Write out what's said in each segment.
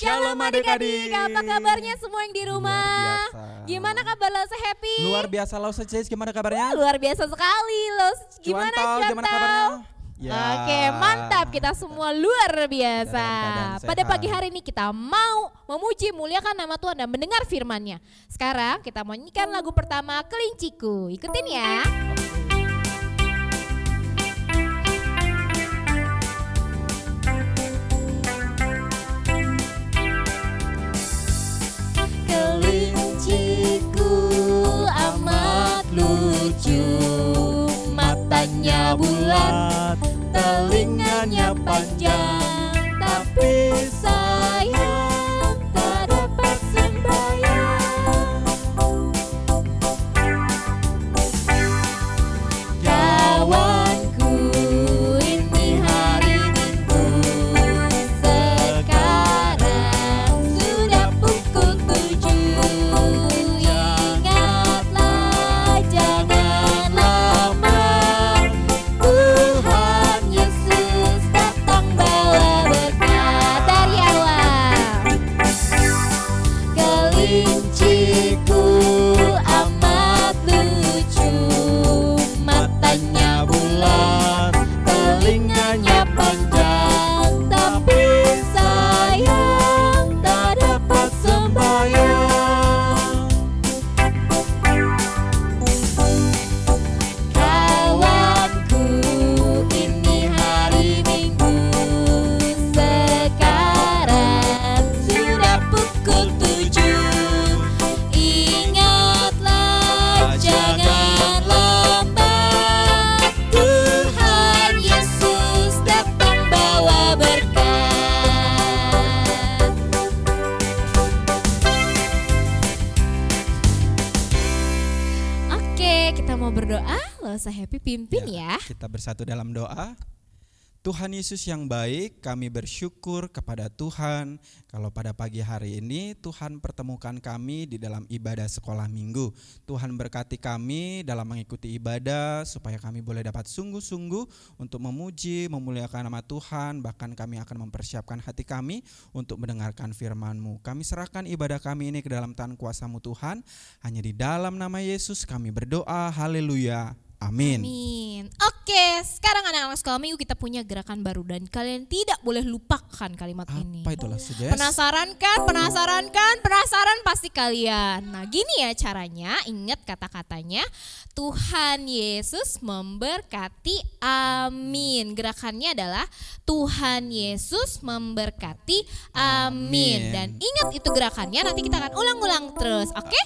Shalom adik-adik. Apa kabarnya semua yang di rumah? Gimana kabar lo Happy? Luar biasa lo Cis, gimana kabarnya? Luar biasa sekali lo. Gimana kabarnya? Ya. Oke, mantap, kita semua luar biasa. Pada pagi hari ini kita mau memuji muliakan nama Tuhan dan mendengar firman-Nya. Sekarang kita mau nyanyikan lagu pertama Kelinciku. Ikutin ya. Kelinciku amat lucu, matanya bulat, telinganya panjang, tapi sayang tak dapat sembahyang. Kawanku, ini hari Minggu, sekarang sudah pukul 7. Ingatlah, jangan lama, Tuhan Yesus datang bawa berkat. Dari awal. Kelinciku amat lucu, matanya bulat, telinganya panjang, tapi sayang tak dapat sembahyang. Kawanku, ini hari Minggu, sekarang sudah pukul 7. Ingatlah, jangan lambat, Tuhan Yesus datang bawa berkat. Oke, kita mau berdoa. Lo Happy pimpin ya. Kita bersatu dalam doa. Tuhan Yesus yang baik, kami bersyukur kepada Tuhan kalau pada pagi hari ini Tuhan pertemukan kami di dalam ibadah sekolah minggu. Tuhan berkati kami dalam mengikuti ibadah supaya kami boleh dapat sungguh-sungguh untuk memuji, memuliakan nama Tuhan. Bahkan kami akan mempersiapkan hati kami untuk mendengarkan firman-Mu. Kami serahkan ibadah kami ini ke dalam tangan kuasa-Mu Tuhan. Hanya di dalam nama Yesus kami berdoa, haleluya. Amin. Amin. Oke, sekarang anak-anak sekolah minggu kita punya gerakan baru dan kalian tidak boleh lupakan kalimat ini. Apa itulah Sudes? Penasaran kan? Penasaran kan? Penasaran pasti kalian. Nah, gini ya caranya, ingat kata-katanya. Tuhan Yesus memberkati, amin. Gerakannya adalah Tuhan Yesus memberkati, amin. Dan ingat itu gerakannya, nanti kita akan ulang-ulang terus, oke?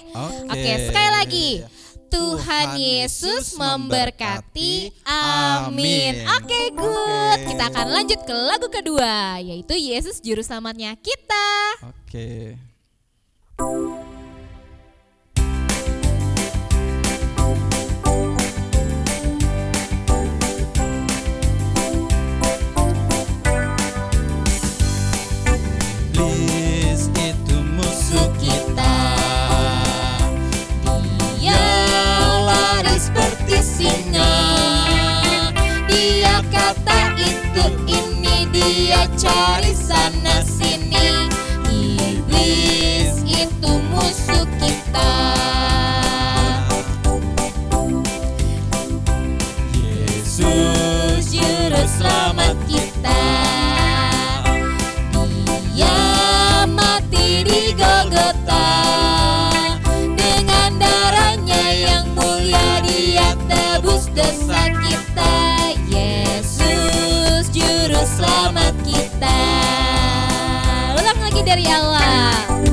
Oke, sekali lagi. Tuhan Yesus memberkati, amin. Oke, good. Kita akan lanjut ke lagu kedua, yaitu Yesus Juru Selamatnya kita. Oke. Iblis itu musuh kita. Seperti singa, dia kata itu ini, dia cari sana sini. Iblis itu musuh kita. Yesus Juru Selamat kita, dia mati di Golgota. Dengan darahnya yang mulia dia tebus dosa kita. Yesus Juru Selamat kita. Ulang lagi dari awal.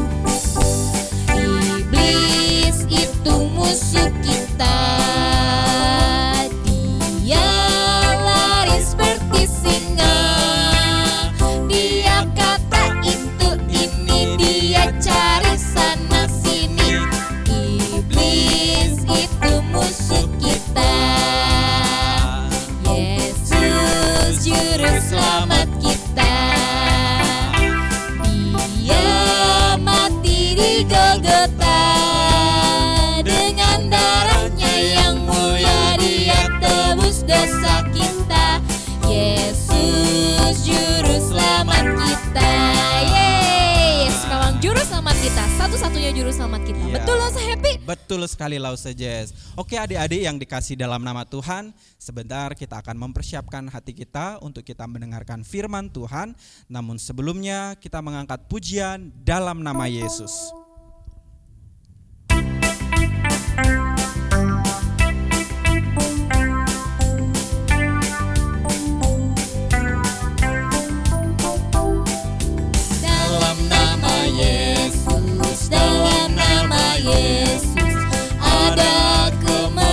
Iblis itu musuh kita. Dia lari seperti singa. Dia kata itu ini, dia cari sana sini. Iblis itu musuh kita. Yesus Juru Selamat kita. Dia satu-satunya juru selamat kita. Iya. Betul Lause Happy? Betul sekali Lause Jess. Oke adik-adik yang dikasih dalam nama Tuhan, sebentar kita akan mempersiapkan hati kita untuk kita mendengarkan firman Tuhan. Namun sebelumnya kita mengangkat pujian dalam nama Yesus. Dalam nama Yesus ada kemenangan.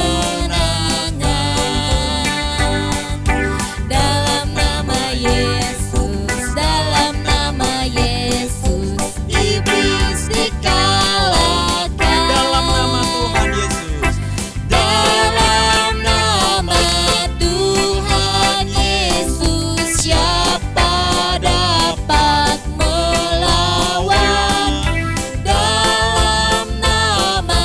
Dalam nama Yesus, dalam nama Yesus, iblis dikalahkan. Dalam nama Tuhan Yesus. Dalam nama Tuhan Yesus, siapa dapat melawan? Dalam nama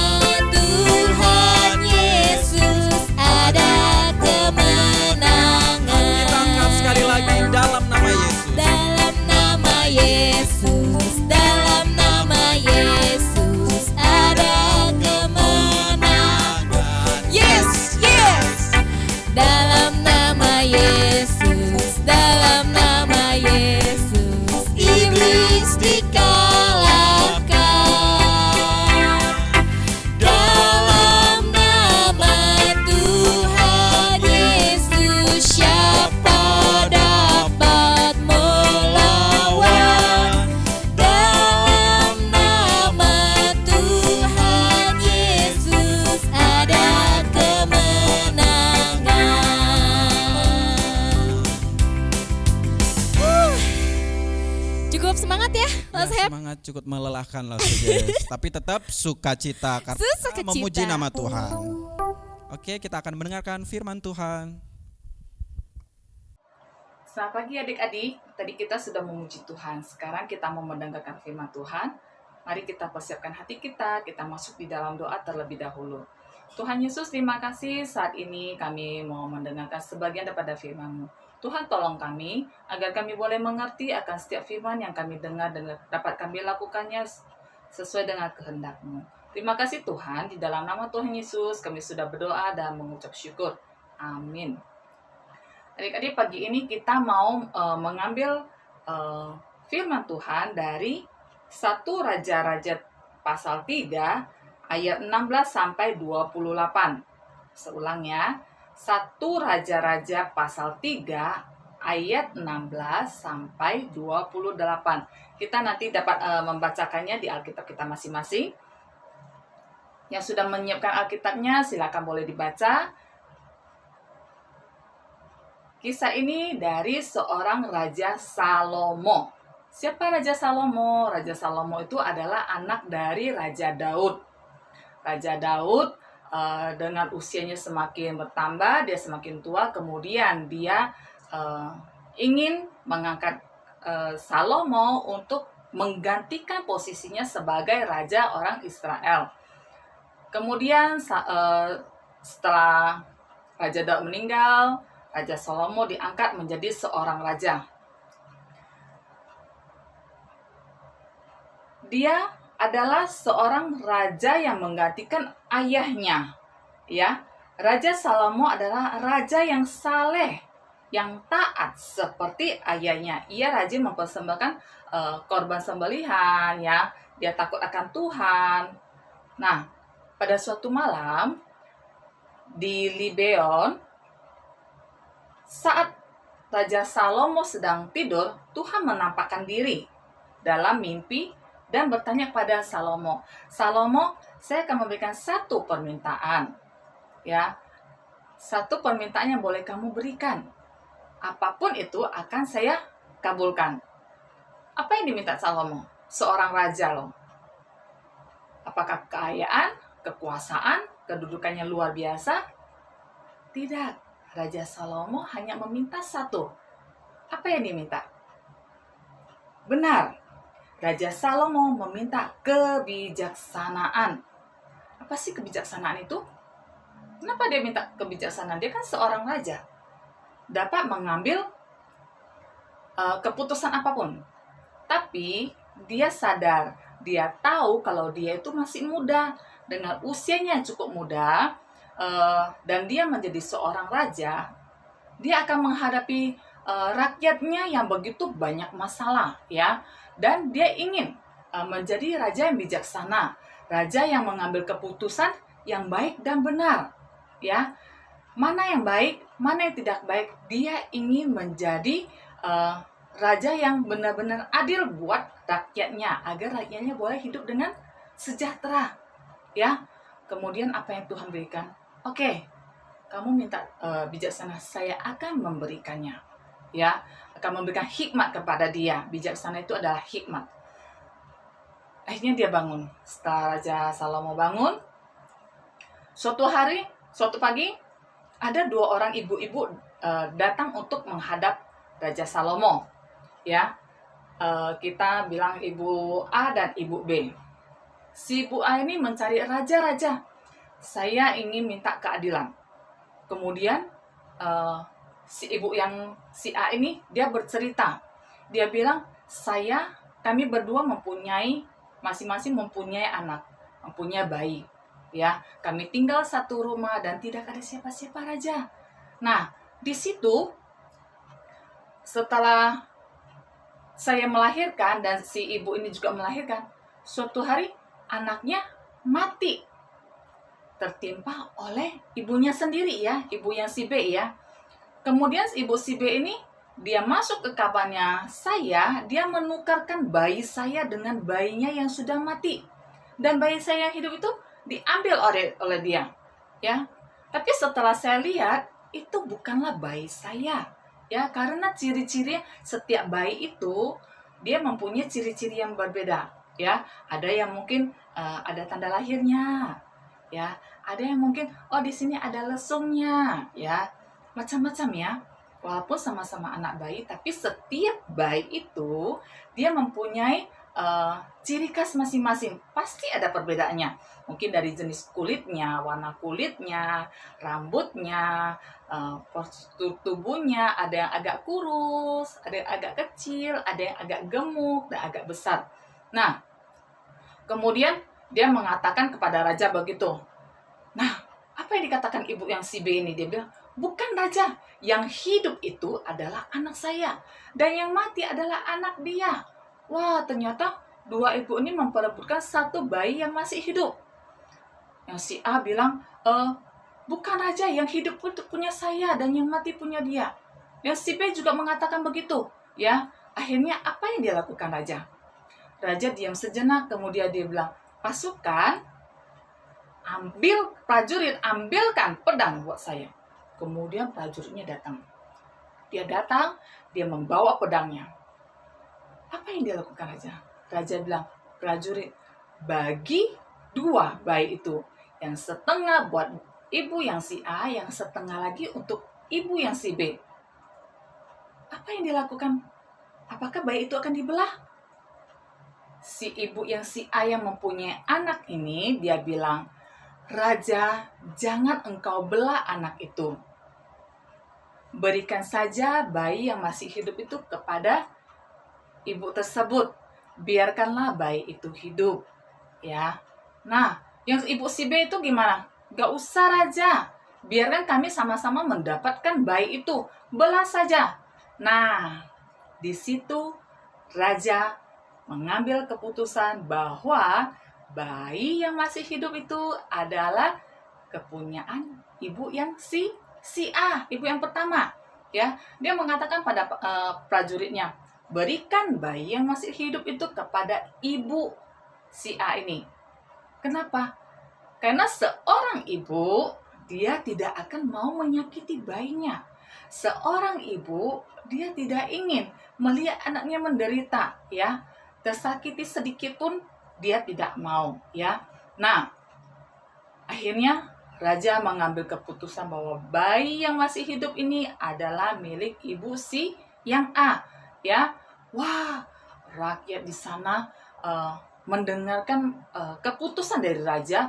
Tuhan Yesus ada kemenangan. Kita angkat sekali lagi dalam nama Yesus. Dalam nama Yesus, dalam nama Yesus ada kemenangan. Yes, yes. Dalam nama Yesus, dalam nama Yesus, iblis dikalahkan. Dalam nama Tuhan Yesus, siapa dapat melawan? Dalam nama Tuhan Yesus ada kemenangan. Cukup semangat ya, Lause Ya, Happy? semangat cukup melelahkan Lause Jess. Tapi tetap sukacita karena Sukacita. memuji nama Tuhan. Oke, kita akan mendengarkan firman Tuhan. Selamat pagi adik-adik, tadi kita sudah memuji Tuhan, sekarang kita mau mendengarkan firman Tuhan. Mari kita persiapkan hati kita masuk di dalam doa terlebih dahulu. Tuhan Yesus, terima kasih saat ini kami mau mendengarkan sebagian daripada firman-Mu. Tuhan tolong kami, agar kami boleh mengerti akan setiap firman yang kami dengar dan dapat kami lakukannya sesuai dengan kehendak-Mu. Terima kasih Tuhan, di dalam nama Tuhan Yesus kami sudah berdoa dan mengucap syukur. Amin. Adik-adik, pagi ini kita mau mengambil firman Tuhan dari 1 Raja-Raja pasal 3 ayat 16 sampai 28. Seulang ya. 1 Raja-Raja pasal 3 ayat 16 sampai 28. Kita nanti dapat membacakannya di Alkitab kita masing-masing. Yang sudah menyiapkan Alkitabnya silakan boleh dibaca. Kisah ini dari seorang Raja Salomo. Siapa Raja Salomo? Raja Salomo itu adalah anak dari Raja Daud. Raja Daud dengan usianya semakin bertambah, dia semakin tua, kemudian dia ingin mengangkat Salomo untuk menggantikan posisinya sebagai raja orang Israel. Kemudian setelah Raja Daud meninggal, Raja Salomo diangkat menjadi seorang raja. Dia adalah seorang raja yang menggantikan ayahnya. Ya, Raja Salomo adalah raja yang saleh, yang taat seperti ayahnya. Ia rajin mempersembahkan korban sembelihan, ya. Dia takut akan Tuhan. Nah, pada suatu malam di Gibeon, saat Raja Salomo sedang tidur, Tuhan menampakkan diri dalam mimpi dan bertanya kepada Salomo, "Salomo, saya akan memberikan satu permintaan. Ya, satu permintaan yang boleh kamu berikan. Apapun itu akan saya kabulkan." Apa yang diminta Salomo? Seorang raja loh. Apakah kekayaan, kekuasaan, kedudukannya luar biasa? Tidak. Raja Salomo hanya meminta satu. Apa yang diminta? Benar. Raja Salomo meminta kebijaksanaan. Apa sih kebijaksanaan itu? Kenapa dia minta kebijaksanaan? Dia kan seorang raja. Dapat mengambil keputusan apapun. Tapi dia sadar dia tahu kalau dia itu masih muda, dengan usianya yang cukup muda, dan dia menjadi seorang raja, dia akan menghadapi rakyatnya yang begitu banyak masalah, ya. Dan dia ingin menjadi raja yang bijaksana, raja yang mengambil keputusan yang baik dan benar, ya. Mana yang baik, mana yang tidak baik, dia ingin menjadi raja yang benar-benar adil buat rakyatnya, agar rakyatnya boleh hidup dengan sejahtera, ya. Kemudian apa yang Tuhan berikan? Oke, kamu minta bijaksana, saya akan memberikannya, ya. Akan memberikan hikmat kepada dia. Bijaksana itu adalah hikmat. Akhirnya dia bangun. Setelah Raja Salomo bangun, suatu pagi, ada 2 orang ibu-ibu datang untuk menghadap Raja Salomo, ya. Kita bilang Ibu A dan Ibu B. Si Ibu A ini mencari raja-raja. Saya ingin minta keadilan. Kemudian si ibu yang si A ini, dia bercerita. Dia bilang, kami berdua masing-masing mempunyai anak, mempunyai bayi, ya. Kami tinggal satu rumah dan tidak ada siapa-siapa raja. Nah, di situ setelah saya melahirkan dan si ibu ini juga melahirkan, suatu hari anaknya mati, tertimpa oleh ibunya sendiri, ya, ibu yang si B, ya. Kemudian ibu si B ini, dia masuk ke kamarnya saya, dia menukarkan bayi saya dengan bayinya yang sudah mati. Dan bayi saya yang hidup itu diambil oleh dia, ya. Tapi setelah saya lihat, itu bukanlah bayi saya, ya, karena ciri-ciri setiap bayi itu dia mempunyai ciri-ciri yang berbeda, ya. Ada yang mungkin ada tanda lahirnya, ya. Ada yang mungkin di sini ada lesungnya, ya. Macam-macam, ya. Walaupun sama-sama anak bayi, tapi setiap bayi itu dia mempunyai ciri khas masing-masing. Pasti ada perbedaannya. Mungkin dari jenis kulitnya, warna kulitnya, rambutnya, postur tubuhnya, ada yang agak kurus, ada yang agak kecil, ada yang agak gemuk, dan agak besar. Nah, kemudian dia mengatakan kepada raja begitu. Nah, apa yang dikatakan ibu yang si B ini? Dia bilang, bukan raja, yang hidup itu adalah anak saya, dan yang mati adalah anak dia. Wah, ternyata 2 ibu ini memperebutkan satu bayi yang masih hidup. Yang si A bilang, bukan raja, yang hidup itu punya saya, dan yang mati punya dia. Yang si B juga mengatakan begitu, ya. Akhirnya apa yang dia lakukan raja? Raja diam sejenak, kemudian dia bilang, pasukan, prajurit, ambilkan pedang buat saya. Kemudian prajuritnya datang. Dia datang, dia membawa pedangnya. Apa yang dia lakukan raja? Raja bilang, prajurit, bagi 2 bayi itu. Yang setengah buat ibu yang si A, yang setengah lagi untuk ibu yang si B. Apa yang dilakukan? Apakah bayi itu akan dibelah? Si ibu yang si A yang mempunyai anak ini, dia bilang, raja, jangan engkau belah anak itu. Berikan saja bayi yang masih hidup itu kepada ibu tersebut. Biarkanlah bayi itu hidup, ya. Nah, yang ibu si B itu gimana? Gak usah raja, biarkan kami sama-sama mendapatkan bayi itu. Belah saja. Nah, di situ raja mengambil keputusan bahwa bayi yang masih hidup itu adalah kepunyaan ibu yang si A, ibu yang pertama, ya. Dia mengatakan pada prajuritnya, berikan bayi yang masih hidup itu kepada ibu si A ini. Kenapa? Karena seorang ibu, dia tidak akan mau menyakiti bayinya. Seorang ibu, dia tidak ingin melihat anaknya menderita, ya. Tersakiti sedikit pun dia tidak mau, ya. Nah, akhirnya raja mengambil keputusan bahwa bayi yang masih hidup ini adalah milik ibu si yang A, ya. Wah, rakyat di sana mendengarkan keputusan dari raja,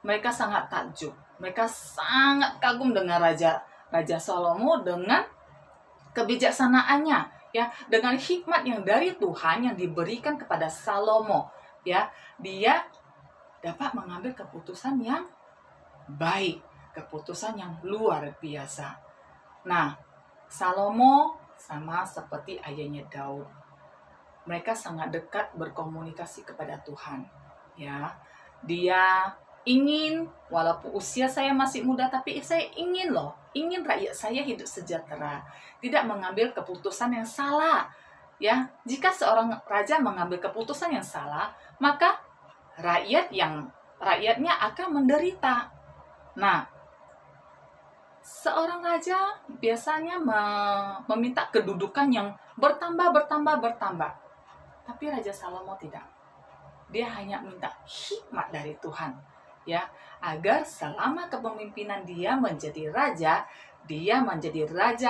mereka sangat takjub. Mereka sangat kagum dengan Raja Salomo, dengan kebijaksanaannya, ya, dengan hikmat yang dari Tuhan yang diberikan kepada Salomo. ya, dia dapat mengambil keputusan yang baik, keputusan yang luar biasa. Nah, Salomo sama seperti ayahnya Daud. Mereka sangat dekat berkomunikasi kepada Tuhan. Ya, dia ingin, walaupun usia saya masih muda, tapi saya ingin rakyat saya hidup sejahtera, tidak mengambil keputusan yang salah. Ya, jika seorang raja mengambil keputusan yang salah, maka rakyatnya akan menderita. Nah, seorang raja biasanya meminta kedudukan yang bertambah. Tapi Raja Salomo tidak. Dia hanya minta hikmat dari Tuhan, ya, agar selama kepemimpinan dia menjadi raja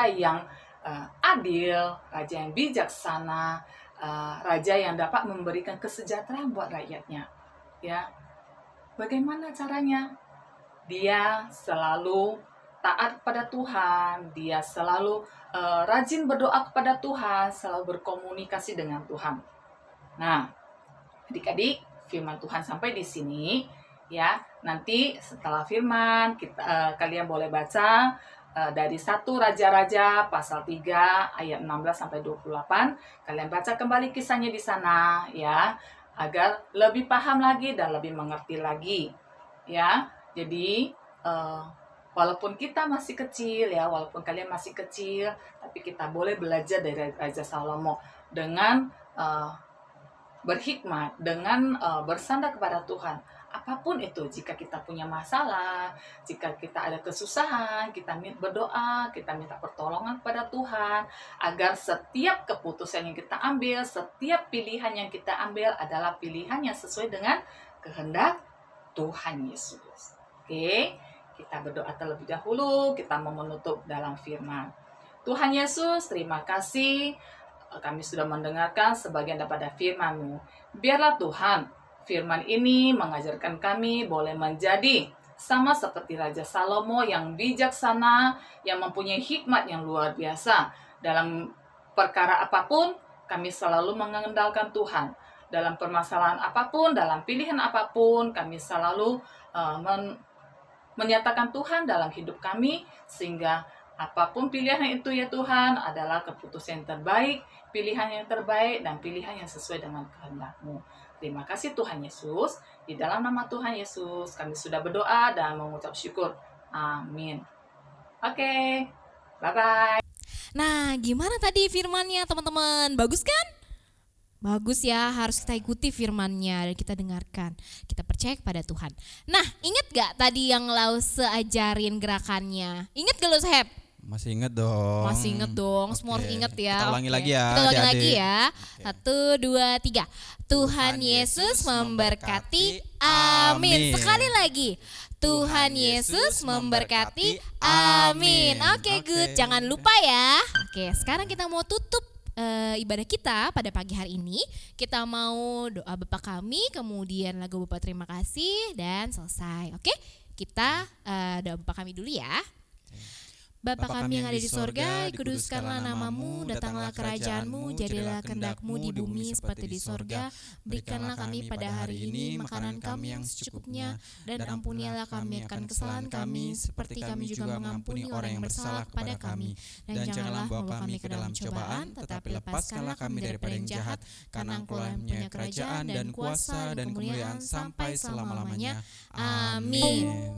yang adil, raja yang bijaksana, raja yang dapat memberikan kesejahteraan buat rakyatnya. Ya, bagaimana caranya? Dia selalu taat kepada Tuhan, dia selalu rajin berdoa kepada Tuhan, selalu berkomunikasi dengan Tuhan. Nah, adik-adik, firman Tuhan sampai di sini, ya. Nanti setelah firman, kalian boleh baca dari 1 Raja-Raja pasal 3 ayat 16 sampai 28. Kalian baca kembali kisahnya di sana, ya, agar lebih paham lagi dan lebih mengerti lagi, ya. Jadi walaupun kita masih kecil, ya, walaupun kalian masih kecil, tapi kita boleh belajar dari Raja Salomo dengan berhikmat, dengan bersandar kepada Tuhan. Apapun itu, jika kita punya masalah, jika kita ada kesusahan, kita berdoa, kita minta pertolongan kepada Tuhan, agar setiap keputusan yang kita ambil, setiap pilihan yang kita ambil adalah pilihan yang sesuai dengan kehendak Tuhan Yesus. Oke, kita berdoa terlebih dahulu, kita mau menutup dalam firman. Tuhan Yesus, terima kasih kami sudah mendengarkan sebagian daripada firman-Mu. Biarlah Tuhan, firman ini mengajarkan kami boleh menjadi sama seperti Raja Salomo yang bijaksana, yang mempunyai hikmat yang luar biasa. Dalam perkara apapun, kami selalu mengandalkan Tuhan. Dalam permasalahan apapun, dalam pilihan apapun, kami selalu menyatakan Tuhan dalam hidup kami, sehingga apapun pilihan itu, ya Tuhan, adalah keputusan yang terbaik, pilihan yang terbaik, dan pilihan yang sesuai dengan kehendak-Mu. Terima kasih Tuhan Yesus. Di dalam nama Tuhan Yesus, kami sudah berdoa dan mengucap syukur. Amin. Oke, bye-bye. Nah, gimana tadi firmannya teman-teman? Bagus kan? Bagus ya, harus kita ikuti firman-Nya dan kita dengarkan. Kita percaya kepada Tuhan. Nah, ingat gak tadi yang Lause ajarin gerakannya? Ingat gak Lause Heb? Masih ingat dong. Masih ingat dong, semua harus ingat ya. Kita ulangi lagi ya. Kita ulangi adik-adik. lagi ya. 1, 2, 3. Tuhan Yesus memberkati. Amin. Sekali lagi. Tuhan Yesus memberkati. Amin. Oke, good. Jangan lupa ya. Oke, sekarang kita mau tutup ibadah kita pada pagi hari ini. Kita mau doa Bapa kami, kemudian lagu Bapa terima kasih, dan selesai. Oke, kita doa Bapa kami dulu ya. Bapa kami yang ada di sorga, dikuduskanlah namamu, datanglah kerajaan-Mu, jadilah kehendak-Mu di bumi seperti di sorga. Berikanlah kami pada hari ini makanan kami yang secukupnya, dan ampunilah kami akan kesalahan kami, seperti kami juga mengampuni orang yang bersalah kepada kami. Dan janganlah membawa kami ke dalam cobaan, tetapi lepaskanlah kami daripada yang jahat, karena Engkau yang punya kerajaan dan kuasa dan kemuliaan sampai selama-lamanya. Amin.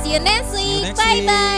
See you next week. Bye-bye.